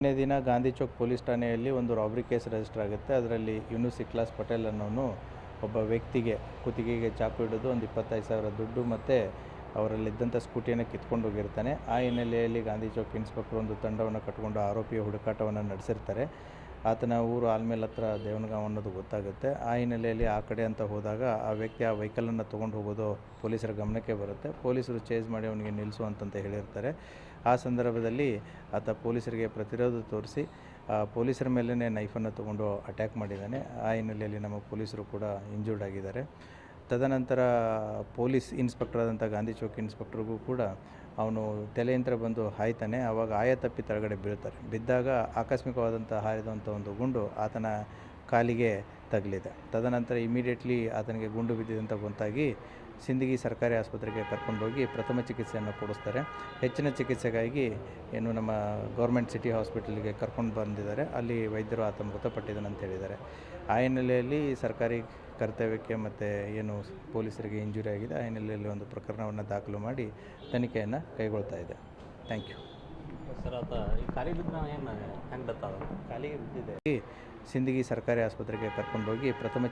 ನಿನ್ನೆ ದಿನ ಗಾಂಧಿ ಚೌಕ್ ಪೊಲೀಸ್ ಠಾಣೆಯಲ್ಲಿ ಒಂದು ರಾಬರಿ ಕೇಸ್ ರಿಜಿಸ್ಟರ್ ಆಗುತ್ತೆ. ಅದರಲ್ಲಿ ಯೂನುಸ್ ಇಕ್ಲಾಸ್ ಪಟೇಲ್ ಅನ್ನೋನು ಒಬ್ಬ ವ್ಯಕ್ತಿಗೆ ಕುತ್ತಿಗೆಗೆ ಚಾಕು ಹಿಡಿದು ಒಂದು 25,000 ದುಡ್ಡು ಮತ್ತು ಅವರಲ್ಲಿದ್ದಂಥ ಸ್ಕೂಟಿಯನ್ನು ಕಿತ್ಕೊಂಡು ಹೋಗಿರ್ತಾನೆ. ಆ ಹಿನ್ನೆಲೆಯಲ್ಲಿ ಗಾಂಧಿ ಚೌಕ್ ಇನ್ಸ್ಪೆಕ್ಟರ್ ಒಂದು ತಂಡವನ್ನು ಕಟ್ಟಿಕೊಂಡು ಆರೋಪಿಯ ಹುಡುಕಾಟವನ್ನು ನಡೆಸಿರ್ತಾರೆ. ಆತನ ಊರು ಆಲ್ಮೇಲ್ ಹತ್ರ ದೇವನಗಾಂವ್ ಅನ್ನೋದು ಗೊತ್ತಾಗುತ್ತೆ. ಆ ಹಿನ್ನೆಲೆಯಲ್ಲಿ ಆ ಕಡೆ ಅಂತ ಹೋದಾಗ ಆ ವ್ಯಕ್ತಿ ಆ ವೆಹಿಕಲನ್ನು ತೊಗೊಂಡು ಹೋಗೋದು ಪೊಲೀಸರ ಗಮನಕ್ಕೆ ಬರುತ್ತೆ. ಪೊಲೀಸರು ಚೇಸ್ ಮಾಡಿ ಅವನಿಗೆ ನಿಲ್ಲಿಸು ಅಂತಂತ ಹೇಳಿರ್ತಾರೆ. ಆ ಸಂದರ್ಭದಲ್ಲಿ ಆತ ಪೊಲೀಸರಿಗೆ ಪ್ರತಿರೋಧ ತೋರಿಸಿ ಪೊಲೀಸರ ಮೇಲೇ ನೈಫನ್ನು ತೊಗೊಂಡು ಅಟ್ಯಾಕ್ ಮಾಡಿದ್ದಾನೆ. ಆ ಹಿನ್ನೆಲೆಯಲ್ಲಿ ನಮ್ಮ ಪೊಲೀಸರು ಕೂಡ ಇಂಜೂರ್ಡ್ ಆಗಿದ್ದಾರೆ. ತದನಂತರ ಪೊಲೀಸ್ ಇನ್ಸ್ಪೆಕ್ಟರ್ ಆದಂಥ ಗಾಂಧಿ ಚೌಕ್ ಇನ್ಸ್ಪೆಕ್ಟ್ರಿಗೂ ಕೂಡ ಅವನು ತಲೆಯಂತ್ರ ಬಂದು ಹಾಯ್ತಾನೆ. ಆವಾಗ ಆಯ ತಪ್ಪಿ ಕೆಳಗಡೆ ಬೀಳ್ತಾರೆ. ಬಿದ್ದಾಗ ಆಕಸ್ಮಿಕವಾದಂಥ ಹಾರಿದಂಥ ಒಂದು ಗುಂಡು ಆತನ ಕಾಲಿಗೆ ತಗಲಿದೆ. ತದನಂತರ ಇಮಿಡಿಯೇಟ್ಲಿ ಆತನಿಗೆ ಗುಂಡು ಬಿದ್ದಿದೆ ಗೊತ್ತಾಗಿ ಸಿಂದಗಿ ಸರ್ಕಾರಿ ಆಸ್ಪತ್ರೆಗೆ ಕರ್ಕೊಂಡೋಗಿ ಪ್ರಥಮ ಚಿಕಿತ್ಸೆಯನ್ನು ಕೊಡಿಸ್ತಾರೆ. ಹೆಚ್ಚಿನ ಚಿಕಿತ್ಸೆಗಾಗಿ ನಮ್ಮ ಗೌರ್ಮೆಂಟ್ ಸಿಟಿ ಹಾಸ್ಪಿಟಲ್ಗೆ ಕರ್ಕೊಂಡು ಬಂದಿದ್ದಾರೆ. ಅಲ್ಲಿ ವೈದ್ಯರು ಆತ ಮೃತಪಟ್ಟಿದ್ದಾನೆ ಅಂತ ಹೇಳಿದ್ದಾರೆ. ಆ ಹಿನ್ನೆಲೆಯಲ್ಲಿ ಸರ್ಕಾರಿ ಕರ್ತವ್ಯಕ್ಕೆ ಮತ್ತು ಪೊಲೀಸರಿಗೆ ಇಂಜುರಿ ಆಗಿದೆ, ಆ ಹಿನ್ನೆಲೆಯಲ್ಲಿ ಒಂದು ಪ್ರಕರಣವನ್ನು ದಾಖಲು ಮಾಡಿ ತನಿಖೆಯನ್ನು ಕೈಗೊಳ್ತಾ ಇದೆ. Thank you. ಸರ್, ಆತ ಈ ಕಾಲಿಗೆ ಹೆಂಗೆ ಕಾಲಿಗೆ ಬಿದ್ದಿದೆ. ಸಿಂದಗಿ ಸರ್ಕಾರಿ ಆಸ್ಪತ್ರೆಗೆ ಕರ್ಕೊಂಡೋಗಿ ಪ್ರಥಮ